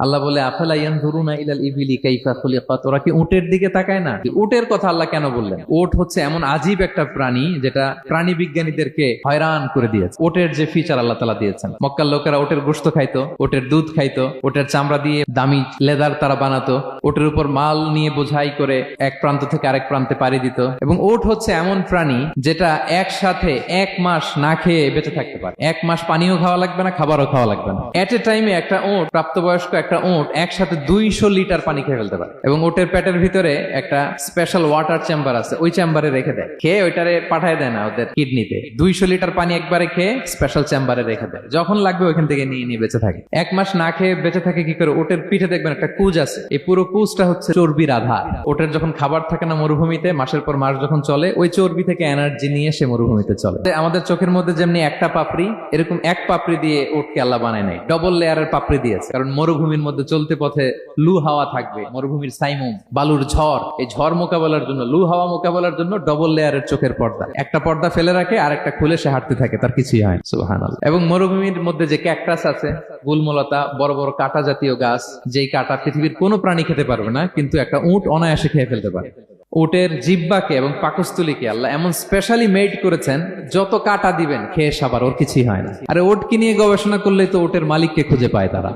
আল্লাহ বলে আফালা ইয়ানজুরুনা ইলাল ইবিলি কাইফা খুলিকাত, ওরা কি উটের দিকে তাকায় না? উটের কথা আল্লাহ কেন বললেন? উট হচ্ছে এমন আজীব একটা প্রাণী যেটা প্রাণী বিজ্ঞানীদেরকে হয়রান করে দিয়েছে। উটের যে ফিচার আল্লাহ তাআলা দিয়েছেন, মক্কার লোকেরা উটের গোশত খাইতো, উটের দুধ খাইতো, উটের চামড়া দিয়ে দামি লেদার তারা বানাতো, উটের উপর মাল নিয়ে বোঝাই করে এক প্রান্ত থেকে আরেক প্রান্তে পাড়ি দিত। এবং উট হচ্ছে এমন প্রাণী যেটা একসাথে 1 মাস না খেয়ে বেঁচে থাকতে পারে। 1 মাস পানিও খাওয়া লাগবে না, খাবারও খাওয়া লাগবে না। এট এ টাইমে একটা উট, প্রাপ্তবয়স্ক একটা উট একসাথে 200 লিটার পানি খেয়ে ফেলতে পারে। এবং উটের পেটের ভিতরে একটা স্পেশাল ওয়াটার চেম্বার আছে, ওই চেম্বারে রেখে দেয়, খেয়ে ওইটারে পাঠায় দেয় না ওদের কিডনিতে। 200 লিটার পানি একবারে খেয়ে স্পেশাল চেম্বারে রেখে দেয়, যখন লাগবে ওইখান থেকে নিয়ে নিয়ে বেঁচে থাকে। 1 মাস না খেয়ে বেঁচে থাকে কি করে? উটের পিঠে দেখবেন একটা কুজ আছে, এই পুরো কুজটা হচ্ছে চর্বির আধার। উটের যখন খাবার থাকে না মরুভূমিতে, মাসের পর মাস যখন চলে, ওই চর্বি থেকে এনার্জি নিয়ে সে মরুভূমিতে চলে। আমাদের চোখের মধ্যে যেমনি একটা পাপড়ি, এরকম এক পাপড়ি দিয়ে উটকে আল্লাহ বানায় নাই, ডবল লেয়ারের পাপড়ি দিয়েছে। কারণ মরুভূমির মধ্যে চলতে পথে লু হাওয়া থাকবে, মরুভূমির সাইমুম, বালুর ঝড়, এই ঝড় মোকাবেলার জন্য, লু হাওয়া মোকাবেলার জন্য ডবল লেয়ারের চোখের পর্দা। একটা পর্দা ফেলে রাখে, আর একটা খুলে সে হাঁটতে থাকে, তার কিছুই হয় না। সুবহানাল্লাহ। এবং মরুভূমির মধ্যে যে ক্যাকটাস আছে, গুলমলতা, বড় বড় কাঁটা জাতীয় গাছ, যেই কাঁটা পৃথিবীর কোনো প্রাণী খেতে পারবে না, কিন্তু একটা উট অনায়াসে খেয়ে ফেলতে পারে। উটের জিহ্বাকে এবং পাকস্থলীকে আল্লাহ এমন স্পেশালি মেড করেছেন, যত কাঁটা দিবেন খেয়ে সাবার ওর কিছুই হয় না। আরে উটকে নিয়ে গবেষণা করলেই তো উটের মালিককে খুঁজে পায় তারা।